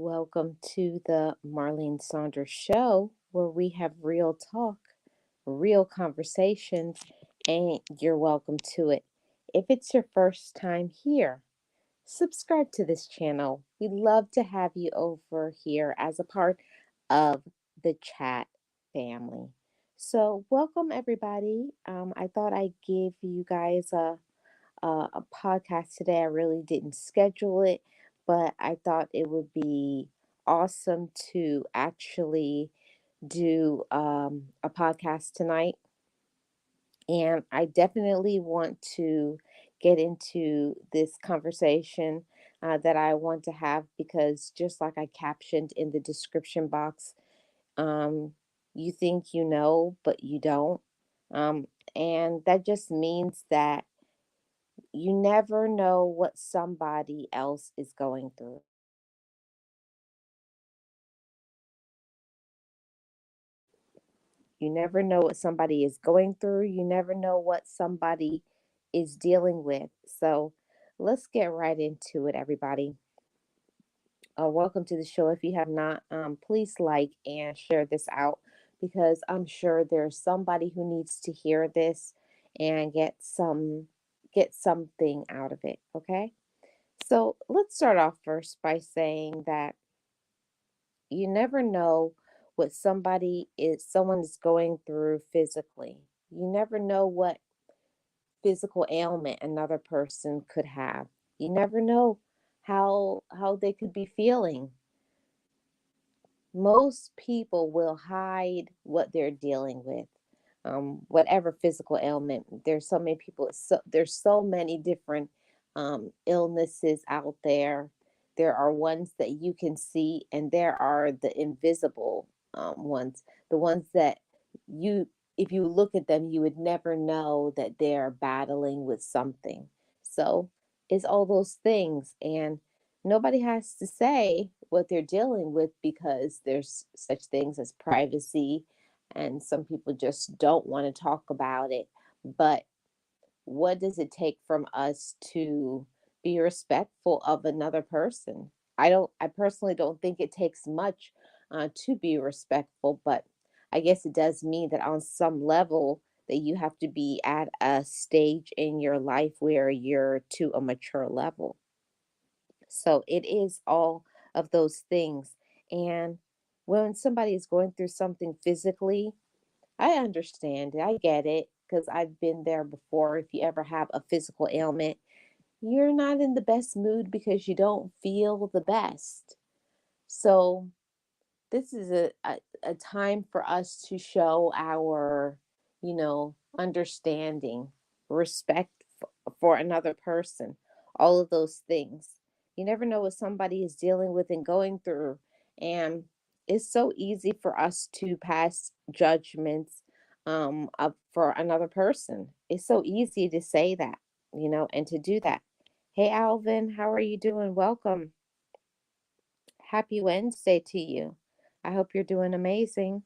Welcome to the Marlene Saunders show where we have real talk, real conversations, and you're welcome to it. If it's your first time here, subscribe to this channel. We'd love to have you over here as a part of the chat family. So, welcome everybody. I thought I'd give you guys a podcast today. I really didn't schedule it, but I thought it would be awesome to actually do a podcast tonight. And I definitely want to get into this conversation that I want to have because, just like I captioned in the description box, um, you think you know, but you don't. Um, and that just means that you never know what somebody else is going through. You never know what somebody is going through. You never know what somebody is dealing with. So let's get right into it, everybody. Welcome to the show. If you have not, please like and share this out because I'm sure there's somebody who needs to hear this and get something out of it. Okay. So let's start off first by saying that you never know what someone is going through physically. You never know what physical ailment another person could have. You never know how they could be feeling. Most people will hide what they're dealing with, whatever physical ailment. There's so many people. There's so many different illnesses out there. There are ones that you can see, and there are the invisible ones. The ones that you, if you look at them, you would never know that they're battling with something. So it's all those things, and nobody has to say what they're dealing with because there's such things as privacy and some people just don't want to talk about it. But what does it take from us to be respectful of another person? I personally don't think it takes much to be respectful, but I guess it does mean that on some level that you have to be at a stage in your life where you're to a mature level. So it is all of those things. And when somebody is going through something physically, I understand it. I get it because I've been there before. If you ever have a physical ailment, you're not in the best mood because you don't feel the best. So this is a time for us to show our, understanding, respect for another person, all of those things. You never know what somebody is dealing with and going through. And it's so easy for us to pass judgments for another person. It's so easy to say that, and to do that. Hey, Alvin, how are you doing? Welcome. Happy Wednesday to you. I hope you're doing amazing.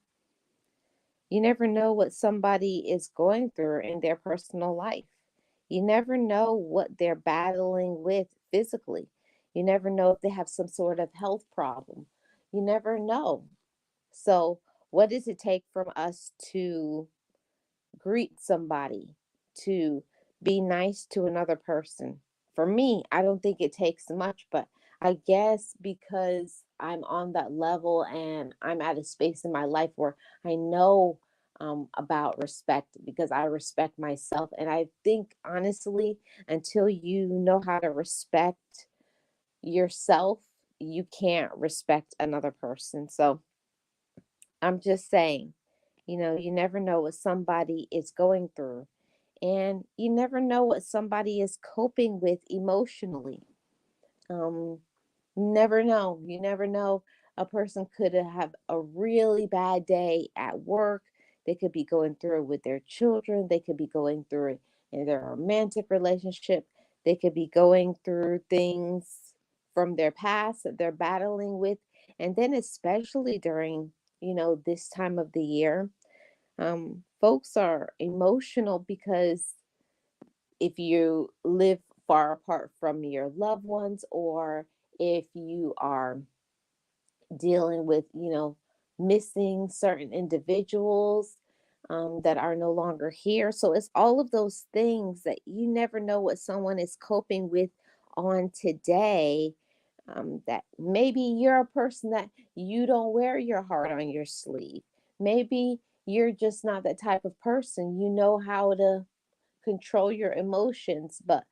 You never know what somebody is going through in their personal life. You never know what they're battling with physically. You never know if they have some sort of health problem. You never know. So, what does it take from us to greet somebody, to be nice to another person? For me, I don't think it takes much, but I guess because I'm on that level and I'm at a space in my life where I know about respect because I respect myself. And I think, honestly, until you know how to respect yourself, you can't respect another person. So I'm just saying, you never know what somebody is going through. And you never know what somebody is coping with emotionally. Um, never know. You never know. A person could have a really bad day at work. They could be going through it with their children. They could be going through it in their romantic relationship. They could be going through things from their past that they're battling with. And then, especially during, this time of the year, folks are emotional because if you live far apart from your loved ones or if you are dealing with, missing certain individuals that are no longer here. So it's all of those things that you never know what someone is coping with on today. That maybe you're a person that you don't wear your heart on your sleeve. Maybe you're just not that type of person. You know how to control your emotions, but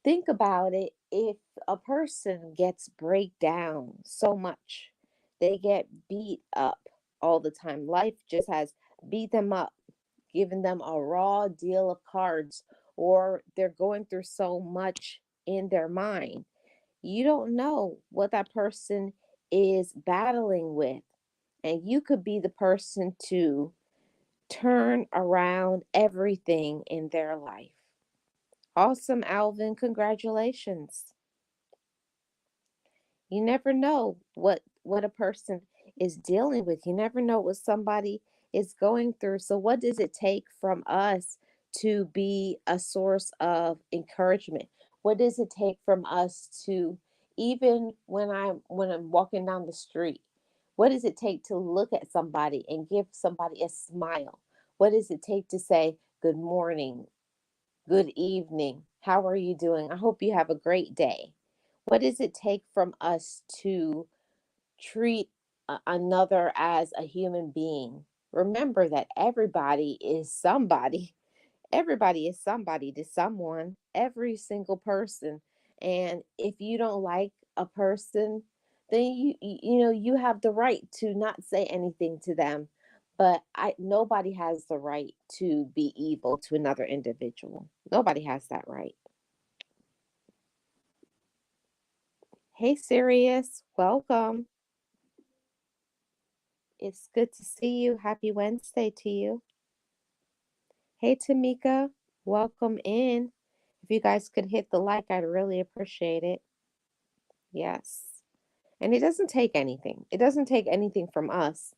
think about it. If a person gets break down so much, they get beat up all the time. Life just has beat them up, giving them a raw deal of cards, or they're going through so much in their mind. You don't know what that person is battling with. And you could be the person to turn around everything in their life. Awesome, Alvin. Congratulations. You never know what a person is dealing with. You never know what somebody is going through. So what does it take from us to be a source of encouragement? What does it take from us to, even when I'm walking down the street, what does it take to look at somebody and give somebody a smile? What does it take to say good morning, good evening, how are you doing? I hope you have a great day. What does it take from us to treat another as a human being? Remember that everybody is somebody. Everybody is somebody to someone, every single person. And if you don't like a person, then you have the right to not say anything to them. But I nobody has the right to be evil to another individual. Nobody has that right. Hey, Sirius, welcome. It's good to see you. Happy Wednesday to you. Hey, Tamika, welcome in. If you guys could hit the like, I'd really appreciate it. Yes. And it doesn't take anything. It doesn't take anything from us.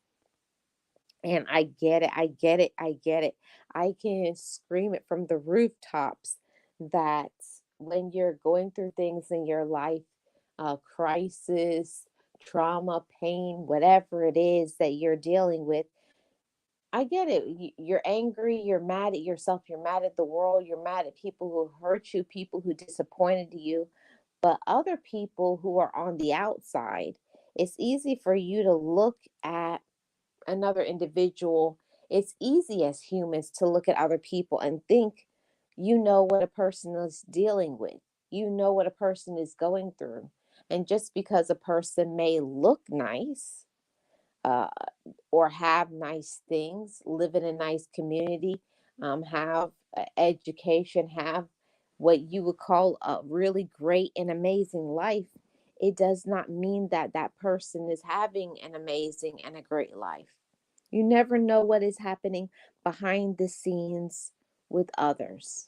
And I get it. I get it. I get it. I can scream it from the rooftops that when you're going through things in your life, crisis, trauma, pain, whatever it is that you're dealing with, I get it. You're angry, you're mad at yourself, you're mad at the world, you're mad at people who hurt you, people who disappointed you. But other people who are on the outside, it's easy for you to look at another individual. It's easy as humans to look at other people and think you know what a person is dealing with, you know what a person is going through. And just because a person may look nice, uh, or have nice things, live in a nice community, have education, have what you would call a really great and amazing life, it does not mean that that person is having an amazing and a great life. You never know what is happening behind the scenes with others.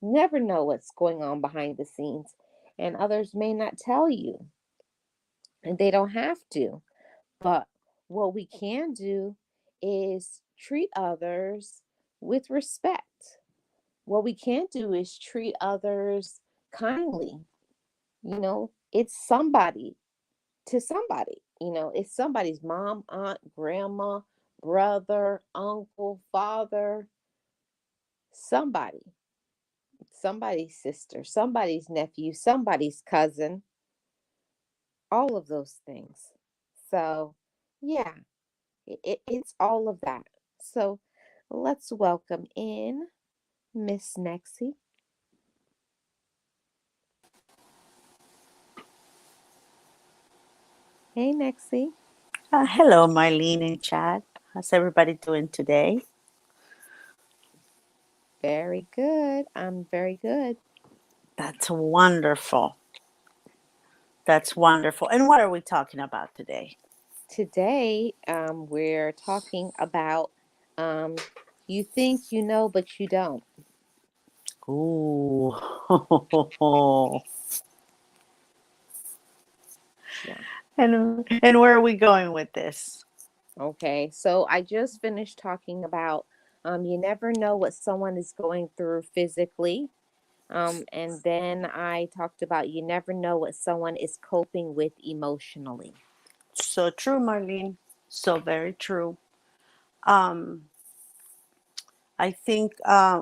Never know what's going on behind the scenes. And others may not tell you, and they don't have to. But what we can do is treat others with respect. What we can do is treat others kindly. It's somebody to somebody. It's somebody's mom, aunt, grandma, brother, uncle, father, somebody, somebody's sister, somebody's nephew, somebody's cousin, all of those things. So, yeah, it's all of that. So let's welcome in Miss Nexie. Hey, Nexie. Hello, Marlene and Chad. How's everybody doing today? Very good. I'm very good. That's wonderful. That's wonderful. And what are we talking about today? Today, we're talking about um, you think you know, but you don't. Ooh. Yeah. and where are we going with this? Okay. So I just finished talking about you never know what someone is going through physically. And then I talked about you never know what someone is coping with emotionally. So true, Marlene. So very true. Um, I think I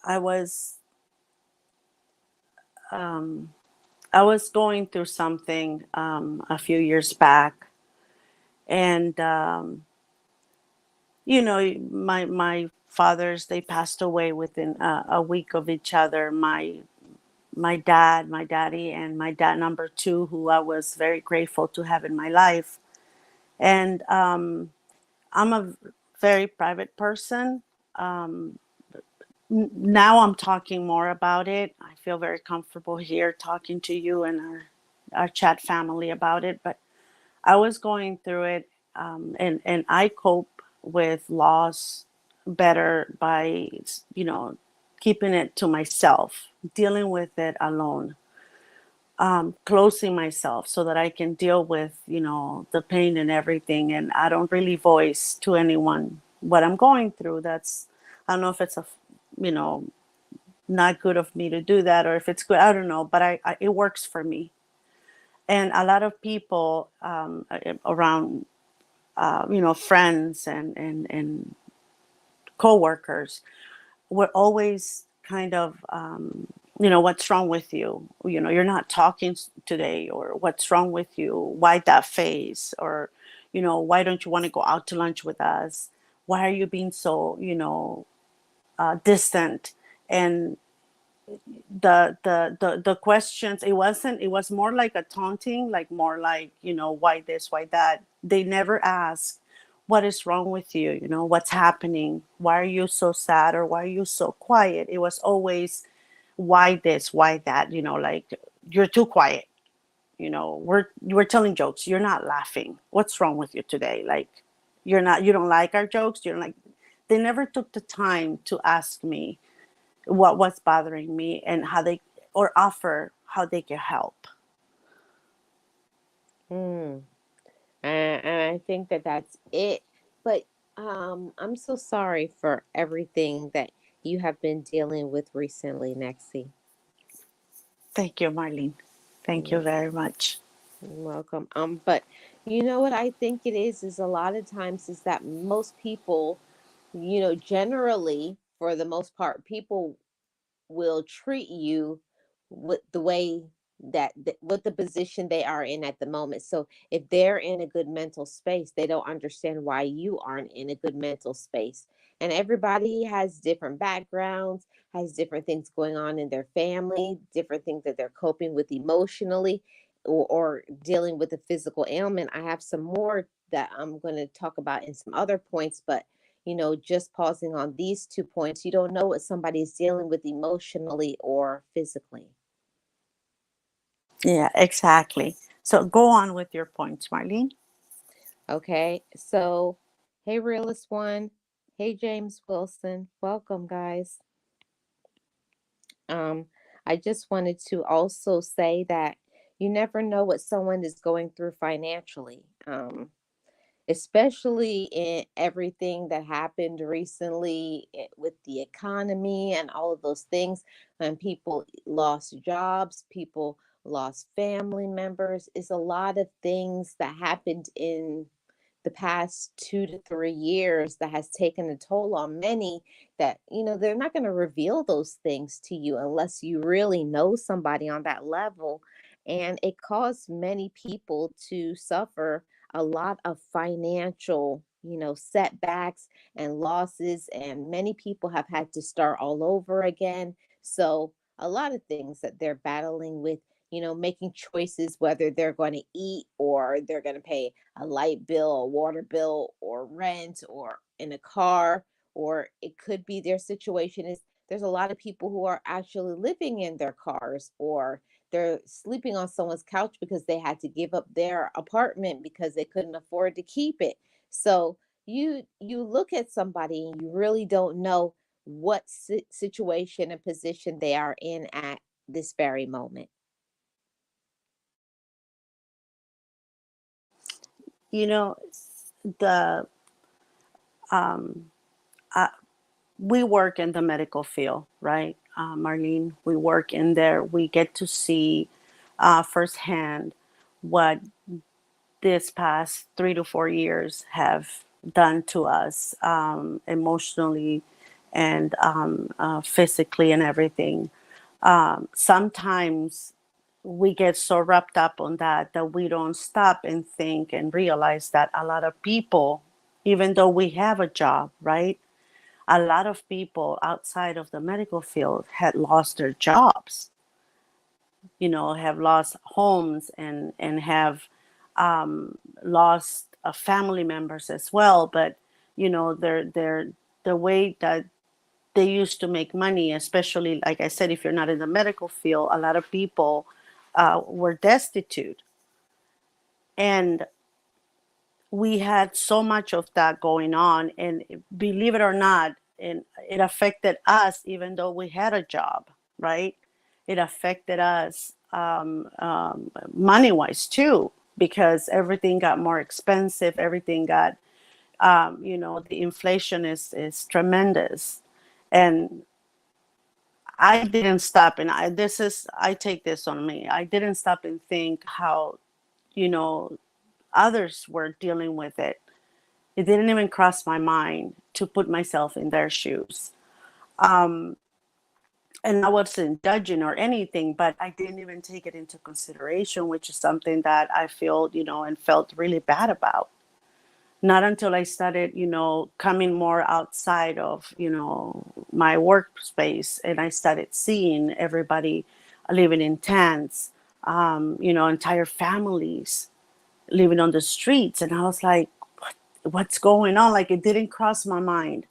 was um, I was going through something a few years back, and my fathers, they passed away within a week of each other. My dad, my daddy, and my dad number two, who I was very grateful to have in my life. And I'm a very private person. Um, Now I'm talking more about it. I feel very comfortable here talking to you and our chat family about it. But I was going through it, and I cope with loss better by, you know, keeping it to myself, dealing with it alone, closing myself so that I can deal with, the pain and everything. And I don't really voice to anyone what I'm going through. I don't know if it's you know, not good of me to do that, or if it's good, I don't know, but it works for me. And a lot of people around, friends and coworkers were always kind of, what's wrong with you? You're not talking today, or what's wrong with you? Why that face? Or, why don't you want to go out to lunch with us? Why are you being so, distant? And the questions, it was more like a taunting, like more like, why this, why that. They never ask, what is wrong with you? What's happening? Why are you so sad? Or why are you so quiet? It was always, why this, why that, like, you're too quiet. We're telling jokes, you're not laughing. What's wrong with you today? Like, you don't like our jokes. You're like, they never took the time to ask me what was bothering me, and or offer how they can help. Hmm. And I think that that's it. But I'm so sorry for everything that you have been dealing with recently, Nexi. Thank you, Marlene. Thank you Mm, very much. you're welcome. But you know what I think it is a lot of times is that most people, generally, for the most part, people will treat you with the way with the position they are in at the moment. So if they're in a good mental space, they don't understand why you aren't in a good mental space. And everybody has different backgrounds, has different things going on in their family, different things that they're coping with emotionally, or dealing with a physical ailment. I have some more that I'm going to talk about in some other points, but just pausing on these 2 points, you don't know what somebody's dealing with emotionally or physically. Yeah, exactly. So go on with your points, Marlene. Okay. So, hey, Realist One. Hey, James Wilson. Welcome, guys. Um, I just wanted to also say that you never know what someone is going through financially. Especially in everything that happened recently with the economy and all of those things, when people lost jobs, people lost family members. It's a lot of things that happened in the past 2 to 3 years that has taken a toll on many, that they're not going to reveal those things to you unless you really know somebody on that level. And it caused many people to suffer a lot of financial, setbacks and losses, and many people have had to start all over again. So a lot of things that they're battling with, making choices whether they're going to eat or they're going to pay a light bill, a water bill, or rent, or in a car. Or it could be their situation is there's a lot of people who are actually living in their cars, or they're sleeping on someone's couch because they had to give up their apartment because they couldn't afford to keep it. So you look at somebody and you really don't know what situation and position they are in at this very moment. You know, the um, uh, we work in the medical field, right, Marlene? We work in there. We get to see firsthand what this past 3 to 4 years have done to us, emotionally and physically and everything. Sometimes we get so wrapped up on that we don't stop and think and realize that a lot of people, even though we have a job, right? A lot of people outside of the medical field had lost their jobs, have lost homes and have lost family members as well. But they're the way that they used to make money, especially like I said, if you're not in the medical field, a lot of people were destitute, and we had so much of that going on. And believe it or not, and it affected us even though we had a job, right? It affected us money wise too, because everything got more expensive. Everything got, the inflation is tremendous. And I didn't stop, and I take this on me. I didn't stop and think how, you know, others were dealing with it. It didn't even cross my mind to put myself in their shoes. Um, and I wasn't judging or anything, but I didn't even take it into consideration, which is something that I feel, and felt really bad about. Not until I started, coming more outside of, my workspace, and I started seeing everybody living in tents, entire families living on the streets. And I was like, what's going on? Like, it didn't cross my mind.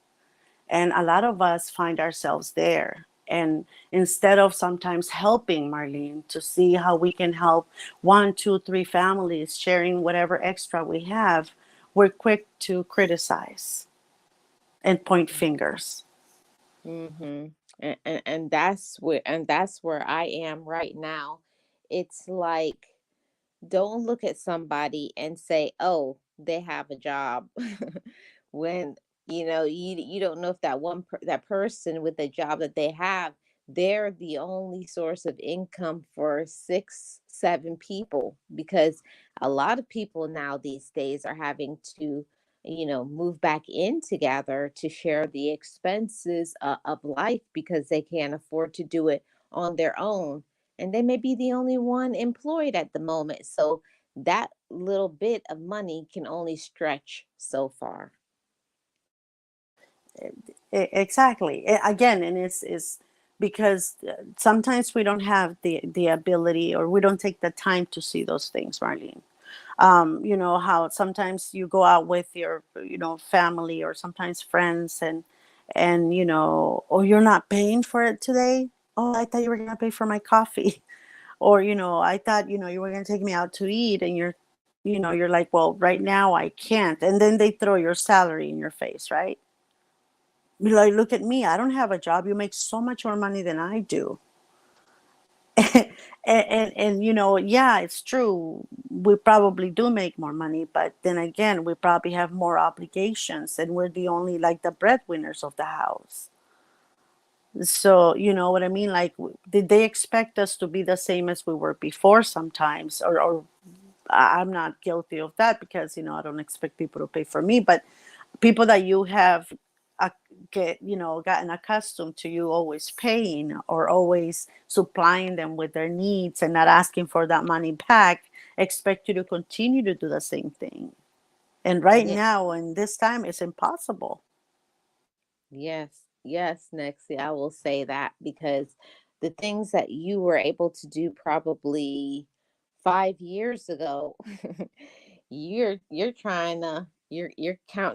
And a lot of us find ourselves there. And instead of sometimes helping, Marlene, to see how we can help one, two, three families sharing whatever extra we have, we're quick to criticize and point fingers. Mm-hmm. And that's where I am right now. It's like, don't look at somebody and say, "Oh, they have a job," when you don't know if that person with the job that they have, they're the only source of income for 6, 7 people, because a lot of people now these days are having to move back in together to share the expenses of life, because they can't afford to do it on their own, and they may be the only one employed at the moment. So that little bit of money can only stretch so far. Exactly. Again, and it's because sometimes we don't have the ability, or we don't take the time to see those things, Marlene. How sometimes you go out with your, family or sometimes friends, and oh, you're not paying for it today. Oh, I thought you were going to pay for my coffee. Or, I thought, you were going to take me out to eat, and you're like, well, right now I can't. And then they throw your salary in your face, right? Be like, look at me, I don't have a job. You make so much more money than I do. And yeah, it's true, we probably do make more money, but then again, we probably have more obligations, and we're the only, like, the breadwinners of the house. So you know what I mean, like, did they expect us to be the same as we were before sometimes? Or I'm not guilty of that, because I don't expect people to pay for me, but people that you have gotten accustomed to you always paying, or always supplying them with their needs and not asking for that money back, expect you to continue to do the same thing. And right Yeah. now, in this time, it's impossible. Yes. Yes, Nexie, I will say that, because the things that you were able to do probably 5 years ago, you're counting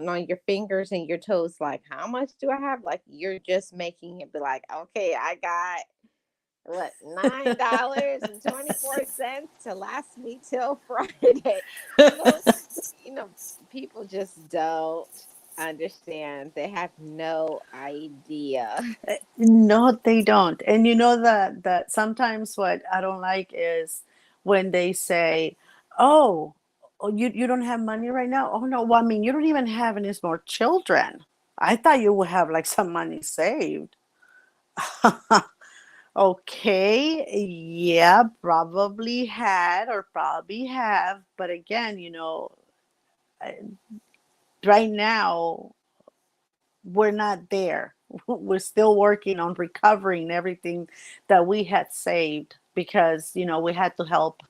on your fingers and your toes, like, how much do I have? Like, you're just making it be like, okay, I got what, $9.24 to last me till Friday. You know, people just don't understand. They have no idea. No, they don't. And that sometimes what I don't like is when they say, oh, you don't have money right now. Oh no, well, I mean, you don't even have any more children. I thought you would have, like, some money saved. Okay, yeah, probably had or probably have, but again, right now we're not there. We're still working on recovering everything that we had saved because, we had to help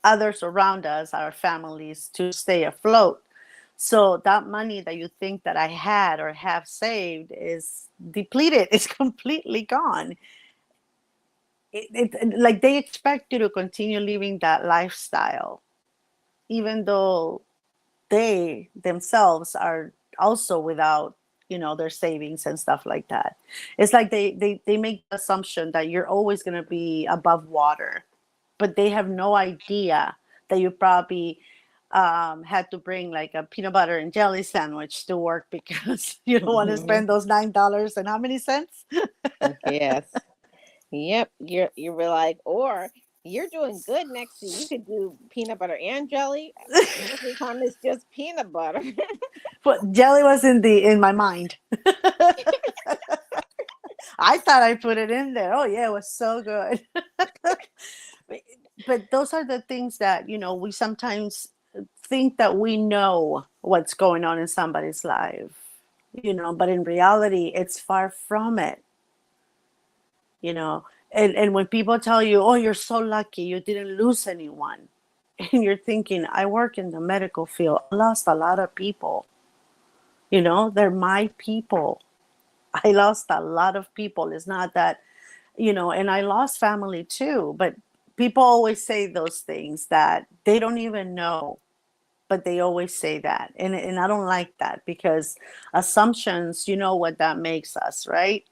others around us, our families, to stay afloat. So that money that you think that I had or have saved is depleted. It's completely gone. Like they expect you to continue living that lifestyle, even though they themselves are also without, their savings and stuff like that. It's like they make the assumption that you're always going to be above water, but they have no idea that you probably had to bring like a peanut butter and jelly sandwich to work because you don't want to spend those $9 and how many cents. Yes. Yep. You were like, or you're doing good next to you could do peanut butter and jelly. Most of the time it's just peanut butter. But jelly was in my mind. I thought I put it in there. Oh yeah, it was so good. But those are the things that, we sometimes think that we know what's going on in somebody's life, but in reality, it's far from it, you know. And when people tell you, oh, you're so lucky, you didn't lose anyone. And you're thinking, I work in the medical field. I lost a lot of people. They're my people. I lost a lot of people. It's not that, and I lost family too. But people always say those things that they don't even know, but they always say that. And I don't like that because assumptions, you know what that makes us, right?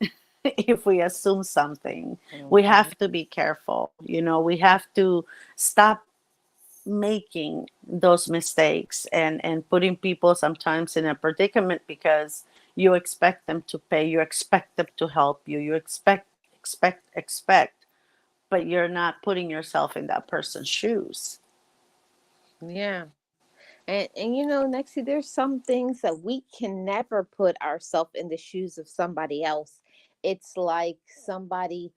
If we assume something, we Mhm. have to be careful. We have to stop making those mistakes and putting people sometimes in a predicament because you expect them to pay, you expect them to help you, you expect, but you're not putting yourself in that person's shoes. Yeah. And Nexi, there's some things that we can never put ourselves in the shoes of somebody else. It's like somebody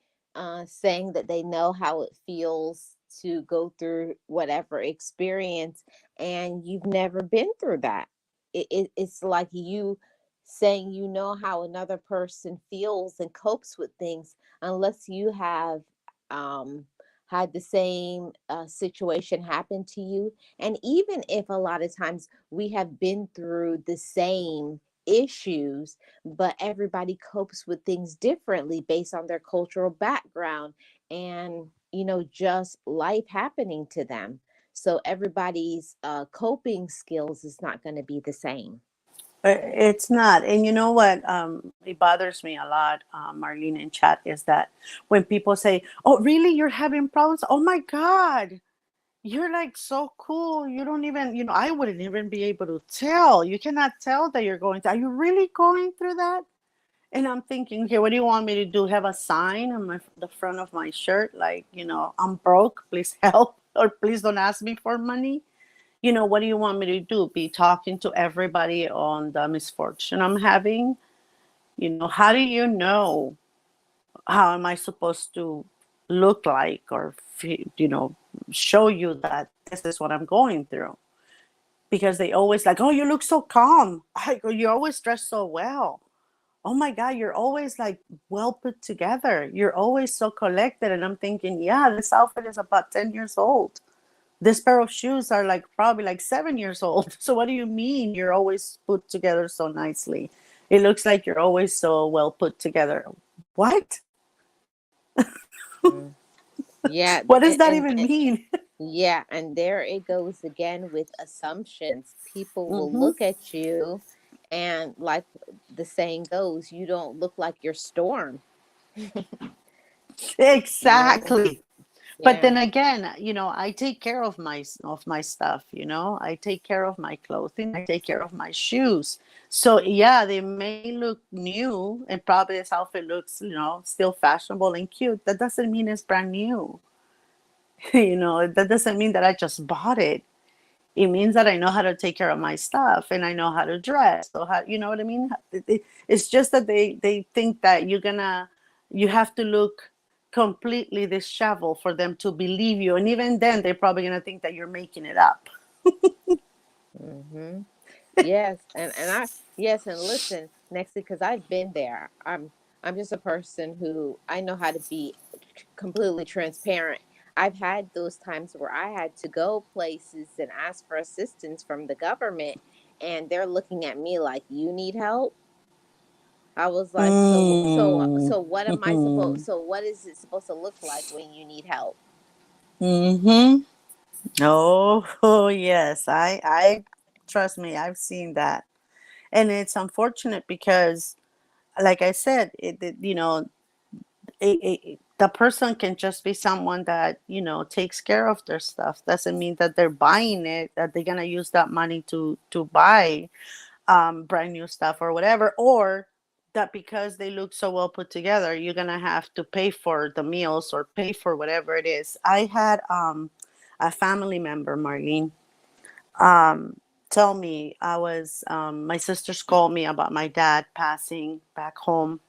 saying that they know how it feels to go through whatever experience, and you've never been through that. It's like you saying you know how another person feels and copes with things, unless you have um, had the same situation happen to you. And even if a lot of times we have been through the same issues, but everybody copes with things differently based on their cultural background and, just life happening to them. So everybody's coping skills is not going to be the same. It's not. And you know what? It bothers me a lot, Marlene in chat, is that when people say, oh, really? You're having problems? Oh my God. You're like so cool. You don't even, I wouldn't even be able to tell. You cannot tell that you're going through. Are you really going through that? And I'm thinking, okay, what do you want me to do? Have a sign on the front of my shirt, like, I'm broke, please help, or please don't ask me for money. What do you want me to do? Be talking to everybody on the misfortune I'm having? How do you know? How am I supposed to look like or, show you that this is what I'm going through? Because they always like, oh, you look so calm. You always dress so well. Oh my God, you're always like well put together. You're always so collected. And I'm thinking, yeah, this outfit is about 10 years old. This pair of shoes are like probably like 7 years old. So what do you mean you're always put together so nicely? It looks like you're always so well put together. What? Mm. Yeah, What does that even and mean? yeah, and there it goes again with assumptions. People will Mm-hmm. look at you, and like the saying goes, you don't look like your storm. Yeah, Exactly. But yeah. then again, I take care of my stuff. I take care of my clothing. I take care of my shoes. So yeah, they may look new, and probably this outfit looks, still fashionable and cute. That doesn't mean it's brand new. That doesn't mean that I just bought it. It means that I know how to take care of my stuff and I know how to dress. So how, you know what I mean? It's just that they think that you're gonna You have to look completely disheveled for them to believe you. And even then, they're probably going to think that you're making it up. Mm-hmm. Yes, and I yes, and listen, next because I've been there. I'm just a person who I know how to be completely transparent. I've had those times where I had to go places and ask for assistance from the government, and they're looking at me like, "You need help?" I was like, Mm. so what am I Mm-hmm. supposed so what is it supposed to look like when you need help? Mm-hmm. Oh, yes. I trust me, I've seen that. And it's unfortunate because, like I said, the person can just be someone that, takes care of their stuff. Doesn't mean that they're buying it, that they're going to use that money to buy brand new stuff or whatever, or that because they look so well put together, you're gonna have to pay for the meals or pay for whatever it is. I had a family member, Marlene, um, tell me my sisters called me about my dad passing back home,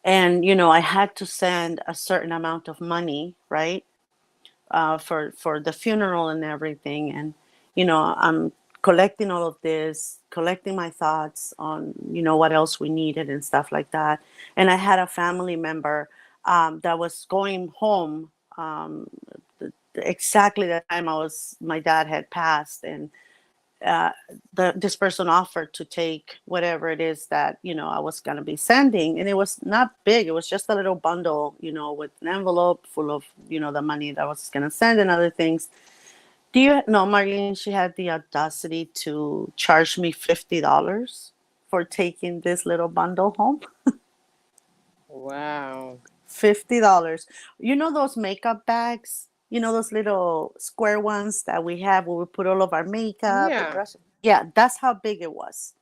and I had to send a certain amount of money, right, for the funeral and everything. And I'm collecting all of this, collecting my thoughts on what else we needed and stuff like that. And I had a family member that was going home exactly the time my dad had passed. And uh, this person offered to take whatever it is that I was going to be sending, and it was not big. It was just a little bundle, with an envelope full of the money that I was going to send and other things. Do you know, Marlene? She had the audacity to charge me $50 for taking this little bundle home. Wow. $50. You know those makeup bags? You know those little square ones that we have where we put all of our makeup and Yeah. brush? Yeah, that's how big it was.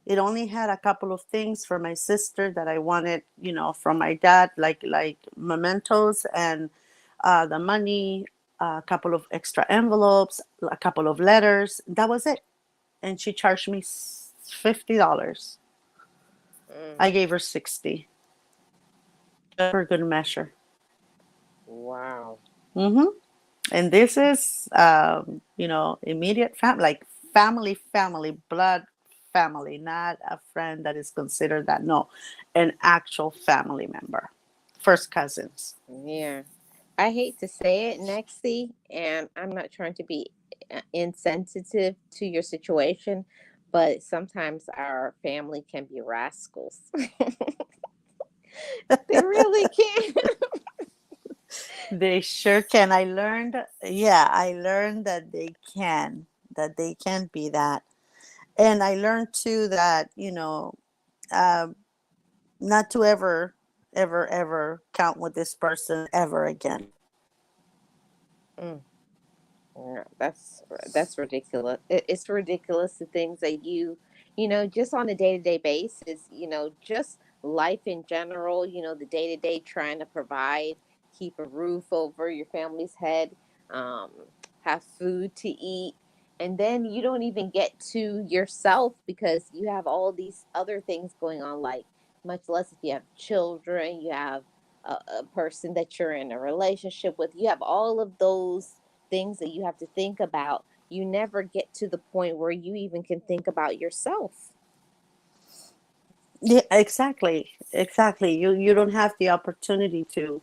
It only had a couple of things for my sister that I wanted, from my dad, like mementos and the money, a couple of extra envelopes, a couple of letters. That was it. And she charged me $50. Mm. I gave her 60, just for good measure. Wow. hmm And this is, immediate family, like family, blood family, not a friend that is considered that. No, an actual family member, first cousins. Yeah. I hate to say it, Nexie, and I'm not trying to be insensitive to your situation, but sometimes our family can be rascals. They really can. They sure can. I learned that they can be that. And I learned too that, uh, not to ever count with this person ever again. Mm. Yeah, that's ridiculous. It's ridiculous the things that just on a day-to-day basis, just life in general, the day-to-day trying to provide, keep a roof over your family's head, um, have food to eat, and then you don't even get to yourself because you have all these other things going on, like much less if you have children, you have a person that you're in a relationship with, you have all of those things that you have to think about. You never get to the point where you even can think about yourself. Yeah, exactly. You don't have the opportunity to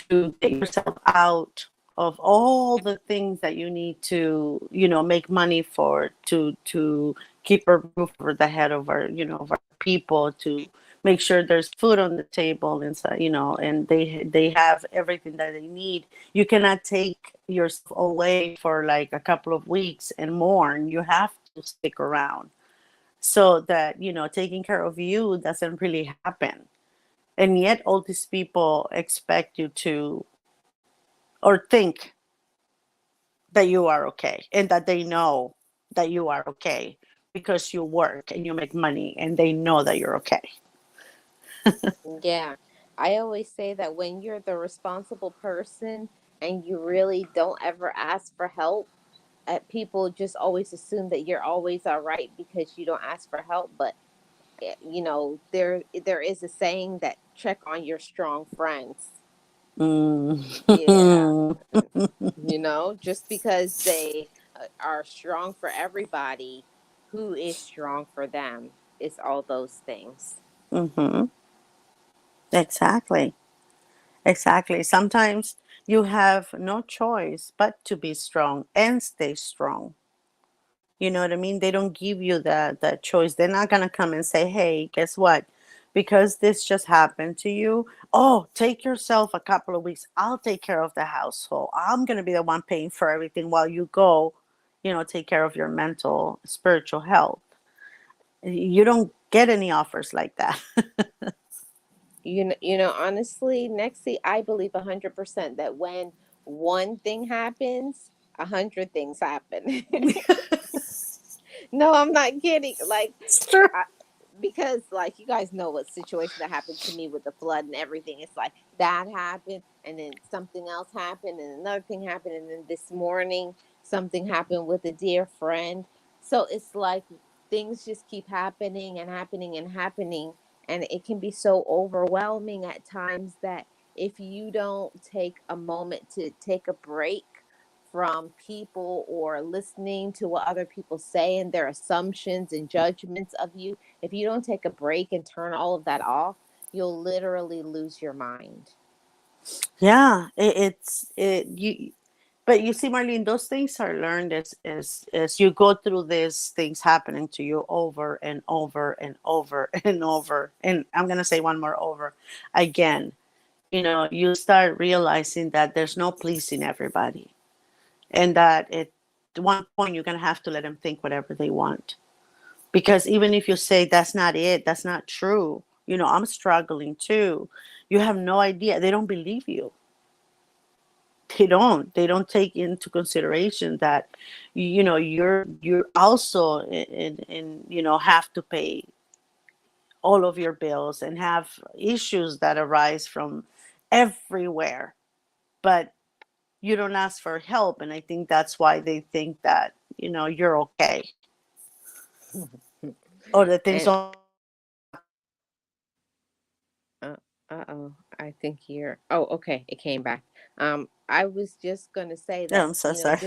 get yourself out of all the things that you need to make money for, to keep a roof over the head of our people, to make sure there's food on the table, and so and they have everything that they need. You cannot take yourself away for like a couple of weeks and mourn. You have to stick around, so that taking care of you doesn't really happen. And yet all these people expect you to, or think that you are okay, and that they know that you are okay because you work and you make money and they know that you're okay. Yeah. I always say that when you're the responsible person and you really don't ever ask for help, people just always assume that you're always all right because you don't ask for help. But there is a saying that check on your strong friends. Yeah. Mm. Just because they are strong for everybody, who is strong for them? It's all those things. Hmm. Exactly. Exactly. Sometimes you have no choice but to be strong and stay strong. You know what I mean? They don't give you that choice. They're not gonna come and say, "Hey, guess what? Because this just happened to you. Oh, take yourself a couple of weeks. I'll take care of the household. I'm gonna be the one paying for everything while you go, take care of your mental, spiritual health." You don't get any offers like that. Honestly, Nexi, I believe 100% that when one thing happens, 100 things happen. No, I'm not kidding. Like, It's true. I, because like you guys know what situation that happened to me with the flood and everything. It's like that happened, and then something else happened, and another thing happened, and then this morning something happened with a dear friend. So it's like things just keep happening and happening and happening, and it can be so overwhelming at times that if you don't take a moment to take a break from people or listening to what other people say and their assumptions and judgments of you, if you don't take a break and turn all of that off, you'll literally lose your mind. Yeah, it's it you. But you see, Marlene, those things are learned as you go through these things happening to you over and over and over and over. And I'm gonna say one more over again. You start realizing that there's no pleasing everybody, and that at one point you're gonna have to let them think whatever they want. Because even if you say that's not it, that's not true. I'm struggling too. You have no idea. They don't believe you. They don't take into consideration that you're also in have to pay all of your bills and have issues that arise from everywhere, but you don't ask for help. And I think that's why they think that you're okay, or that things And don't have to happen to you. uh-oh, I think you're, oh, okay, it came back. I was just gonna say Yeah, that, I'm so sorry.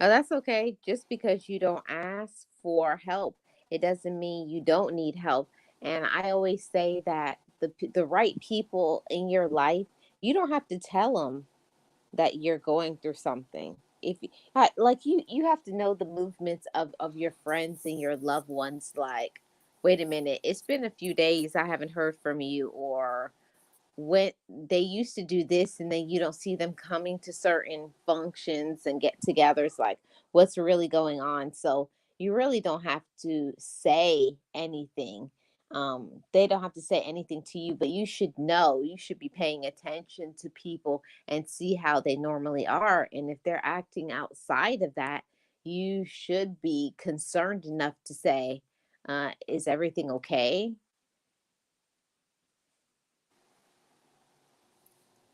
oh, that's okay. Just because you don't ask for help, it doesn't mean you don't need help. And I always say that the right people in your life, you don't have to tell them that you're going through something. If like you have to know the movements of your friends and your loved ones. Like, wait a minute, it's been a few days, I haven't heard from you, or when they used to do this and then you don't see them coming to certain functions and get-togethers, like what's really going on. So you really don't have to say anything. They don't have to say anything to you, but you should know, you should be paying attention to people and see how they normally are, and if they're acting outside of that, you should be concerned enough to say, is everything okay?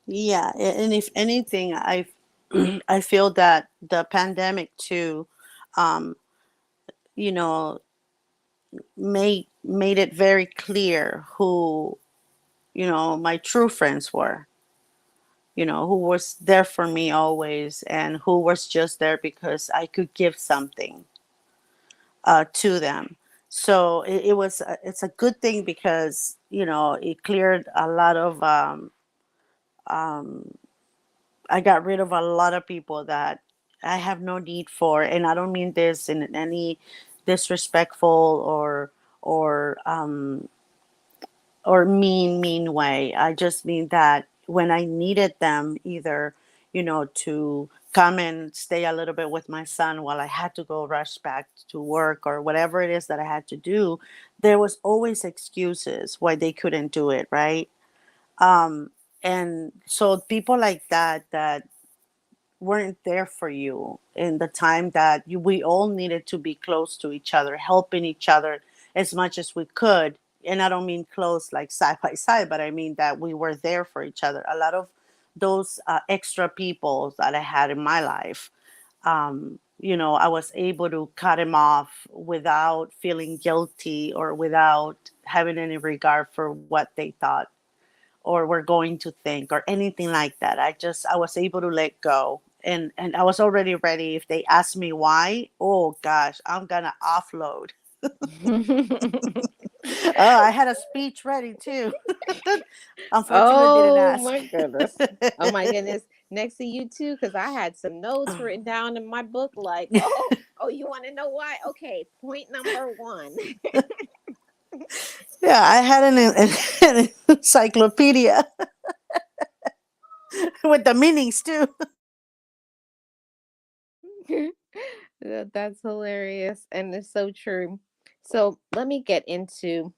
Yeah, and if anything, I feel that the pandemic too, um, you know, made it very clear who my true friends were. Who was there for me always, and who was just there because I could give something to them. So it's a good thing because it cleared a lot of um, I got rid of a lot of people that I have no need for, and I don't mean this in any disrespectful or mean way. I just mean that when I needed them, either to come and stay a little bit with my son while I had to go rush back to work or whatever it is that I had to do, there was always excuses why they couldn't do it, right? Um, and so people like that weren't there for you in the time that we all needed to be close to each other, helping each other as much as we could. And I don't mean close like side by side, but I mean that we were there for each other. A lot of those extra people that I had in my life, I was able to cut him off without feeling guilty or without having any regard for what they thought or were going to think or anything like that. I was able to let go. And I was already ready. If they asked me why, oh gosh, I'm gonna offload. Oh, I had a speech ready too. Unfortunately, didn't Oh ask. my goodness. Oh my goodness. Next to you too, because I had some notes written down in my book, like, oh, you want to know why? Okay, point number one. Yeah, I had an encyclopedia with the meanings too. That's hilarious. And it's so true. So let me get into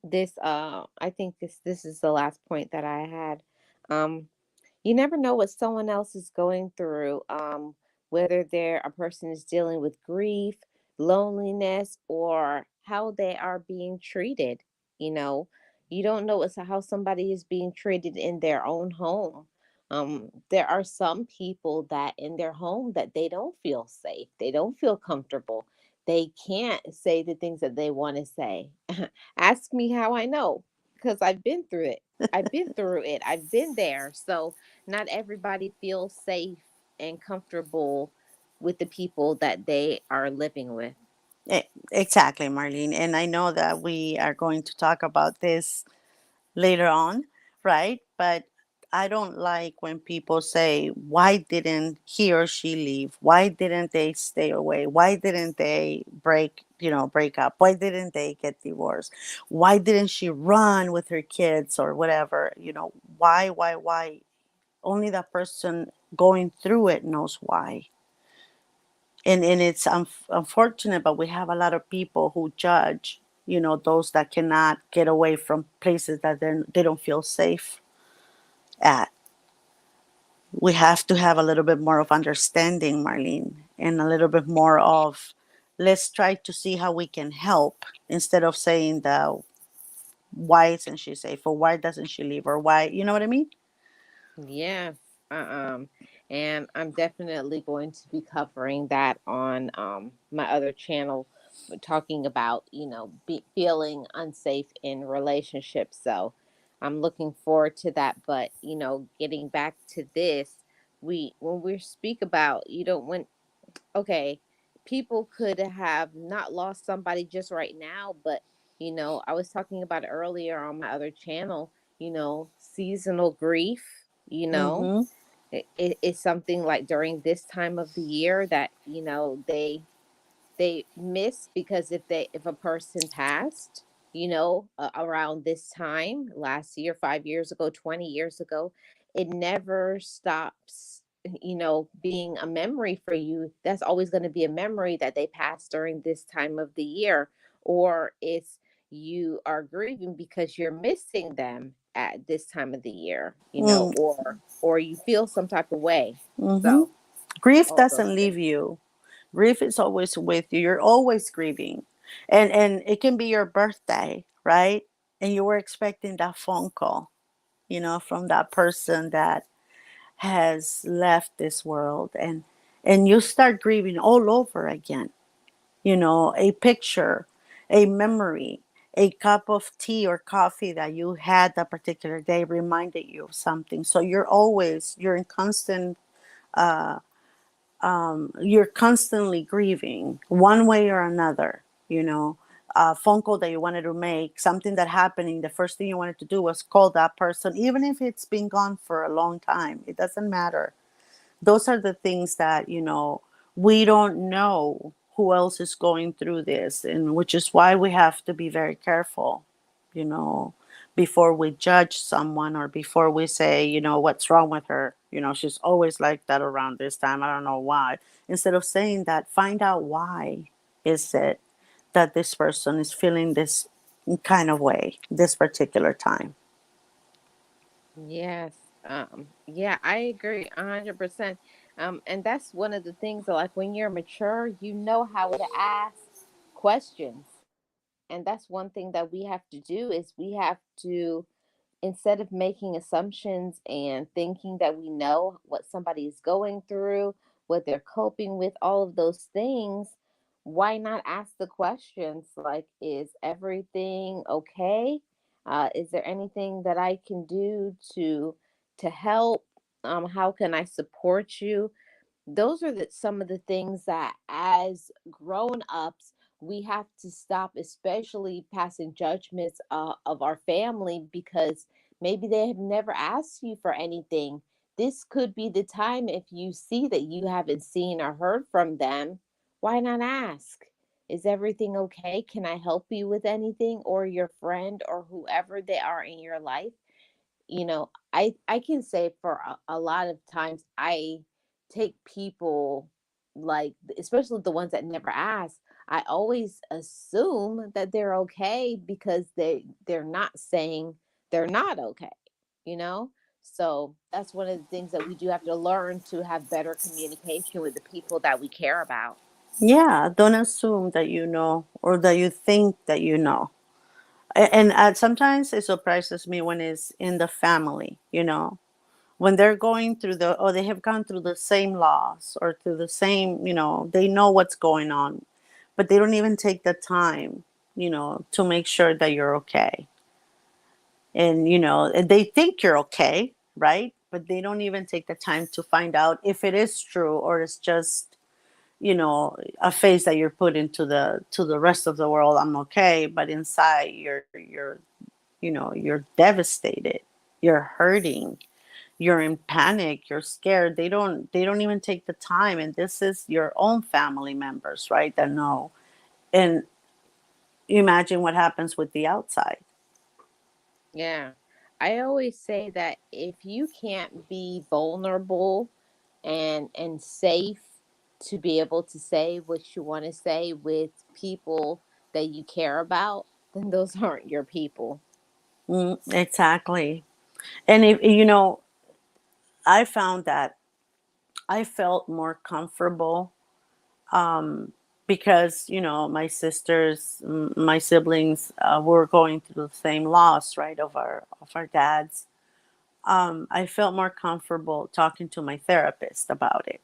this. I think this is the last point that I had. Um, you never know what someone else is going through, whether they're a person is dealing with grief, loneliness, or how they are being treated. You know, you don't know how somebody is being treated in their own home. There are some people that in their home that they don't feel safe, they don't feel comfortable, they can't say the things that they want to say. Ask me how I know, because I've been through it. I've been through it. I've been there. So not everybody feels safe and comfortable with the people that they are living with. Exactly, Marlene. And I know that we are going to talk about this later on, right? But I don't like when people say, why didn't he or she leave? Why didn't they stay away? Why didn't they break up? Why didn't they get divorced? Why didn't she run with her kids or whatever? Why? Only that person going through it knows why. And it's unfortunate, but we have a lot of people who judge, those that cannot get away from places that they don't feel safe at. We have to have a little bit more of understanding, Marlene, and a little bit more of, let's try to see how we can help, instead of saying the why isn't she safe, or why doesn't she leave, or why, you know what I mean? Yes. Um, and I'm definitely going to be covering that on my other channel, talking about, feeling unsafe in relationships. So I'm looking forward to that. But, getting back to this, when we speak about, when okay, people could have not lost somebody just right now, but I was talking about it earlier on my other channel, seasonal grief, Mm-hmm. it's something like during this time of the year that, they miss, because if a person passed, around this time last year, 5 years ago, 20 years ago, it never stops, being a memory for you. That's always going to be a memory that they passed during this time of the year. Or it's, you are grieving because you're missing them at this time of the year, or you feel some type of way. Mm-hmm. So Grief all doesn't those leave things. you. Grief is always with you. You're always grieving. And it can be your birthday, right? And you were expecting that phone call, from that person that has left this world, and you start grieving all over again. A picture, a memory, a cup of tea or coffee that you had that particular day reminded you of something. So you're in constant you're constantly grieving one way or another. A phone call that you wanted to make, something that happening, the first thing you wanted to do was call that person, even if it's been gone for a long time. It doesn't matter. Those are the things that, we don't know who else is going through this, and which is why we have to be very careful, you know before we judge someone, or before we say, what's wrong with her, she's always like that around this time, I don't know why. Instead of saying that, find out why is it that this person is feeling this kind of way this particular time. Yes. Yeah, I agree 100%. And that's one of the things that, like, when you're mature, you know how to ask questions. And that's one thing that we have to do, is we have to, instead of making assumptions and thinking that we know what somebody is going through, what they're coping with, all of those things, why not ask the questions like, is everything okay? Is there anything that I can do to help? How can I support you? Those are some of the things that as grown ups we have to stop, especially passing judgments of our family, because maybe they have never asked you for anything. This could be the time, if you see that you haven't seen or heard from them, why not ask, is everything okay? Can I help you with anything? Or your friend or whoever they are in your life. I can say for a lot of times I take people, like especially the ones that never ask, I always assume that they're okay because they're not saying they're not okay, you know. So that's one of the things that we do have to learn, to have better communication with the people that we care about. Yeah, don't assume that you know or that you think that you know. And sometimes it surprises me when it's in the family, when they're going through or they have gone through the same loss or through the same, they know what's going on, but they don't even take the time, to make sure that you're okay. And, they think you're okay, right? But they don't even take the time to find out if it is true or it's just, a face that you're put into the rest of the world. I'm okay, but inside you're devastated, you're hurting, you're in panic, you're scared. They don't even take the time, and this is your own family members, right, that know. And imagine what happens with the outside. Yeah. I always say that if you can't be vulnerable and safe to be able to say what you want to say with people that you care about, then those aren't your people. Exactly. And if I found that I felt more comfortable, because my sisters, my siblings, were going through the same loss, right, of our dads. I felt more comfortable talking to my therapist about it,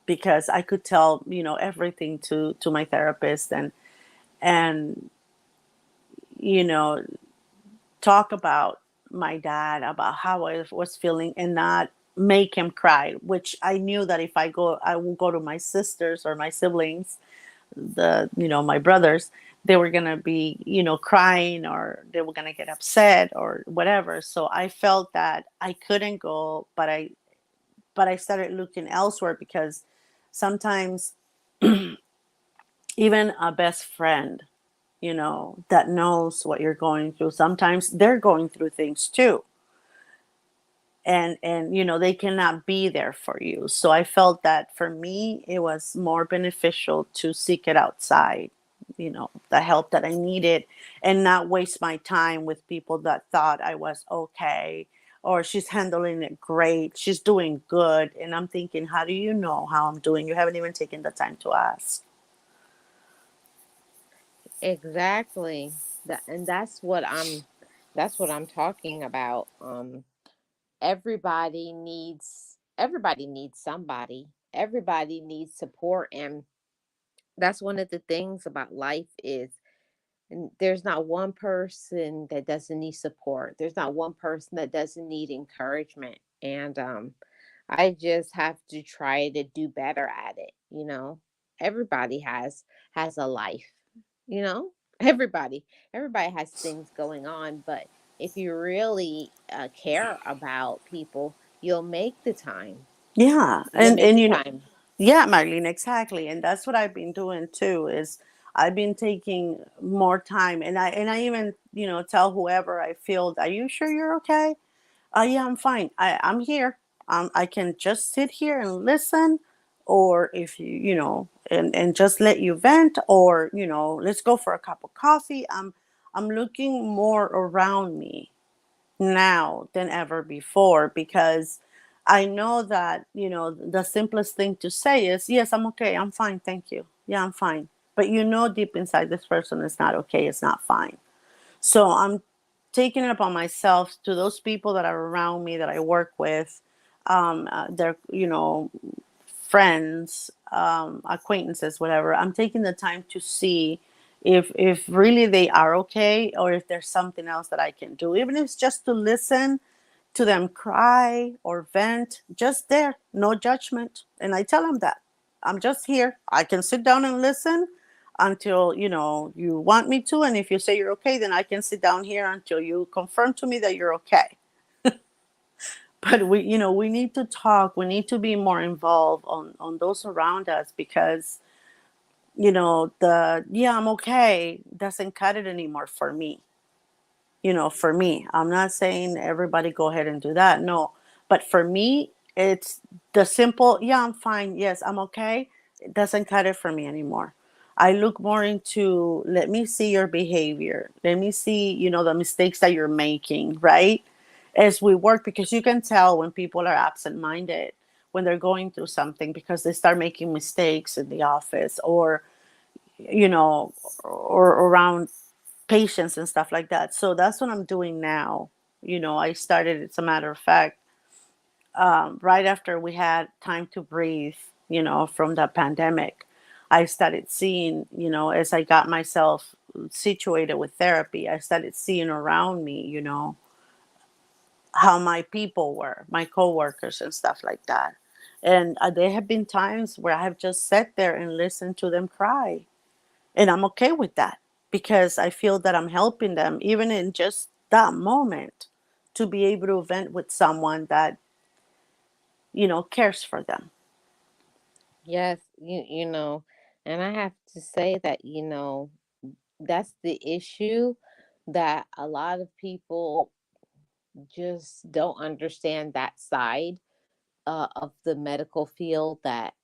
because I could tell everything to my therapist, and you know talk about my dad, about how I was feeling, and not make him cry. Which I knew that if I will go to my sisters or my siblings, my brothers, they were gonna be crying, or they were gonna get upset or whatever. So I felt that I couldn't go, but I started looking elsewhere, because sometimes even a best friend, that knows what you're going through, sometimes they're going through things too. And they cannot be there for you. So I felt that for me, it was more beneficial to seek it outside, the help that I needed, and not waste my time with people that thought I was okay, or she's handling it great, she's doing good. And I'm thinking, how do you know how I'm doing? You haven't even taken the time to ask. Exactly. And that's what I'm talking about. Everybody needs somebody. Everybody needs support, and that's one of the things about life is, and there's not one person that doesn't need support. There's not one person that doesn't need encouragement. And I just have to try to do better at it. Everybody has a life, you know? Everybody has things going on, but if you really care about people, you'll make the time. Yeah, You'll and make and the you know, time. yeah, Marlene, exactly, and that's what I've been doing too. Is I've been taking more time, and I even tell whoever I feel, are you sure you're okay? Yeah, I'm fine. I'm here. I can just sit here and listen, or if and just let you vent, or let's go for a cup of coffee. I'm looking more around me now than ever before, because I know that the simplest thing to say is, yes, I'm okay, I'm fine, thank you, yeah, I'm fine. But deep inside, this person is not okay, it's not fine. So I'm taking it upon myself, to those people that are around me, that I work with. They're friends, acquaintances, whatever, I'm taking the time to see if really they are okay, or if there's something else that I can do, even if it's just to listen to them cry or vent, just there, no judgment. And I tell them that I'm just here. I can sit down and listen until you want me to, and if you say you're okay, then I can sit down here until you confirm to me that you're okay. But we need to talk. We need to be more involved on those around us, because the yeah, I'm okay doesn't cut it anymore for me. For me, I'm not saying everybody go ahead and do that. No. But for me, it's the simple, yeah, I'm fine. Yes, I'm okay. It doesn't cut it for me anymore. I look more into, let me see your behavior. Let me see, the mistakes that you're making, right? As we work, because you can tell when people are absent minded, when they're going through something, because they start making mistakes in the office, or, you know, or around patients and stuff like that. So that's what I'm doing now. I started, it's a matter of fact, right after we had time to breathe, from the pandemic. I started seeing, as I got myself situated with therapy, I started seeing around me, how my people were, my coworkers and stuff like that. And there have been times where I have just sat there and listened to them cry, and I'm okay with that, because I feel that I'm helping them, even in just that moment, to be able to vent with someone that, cares for them. Yes, and I have to say that, that's the issue, that a lot of people just don't understand that side of the medical field, that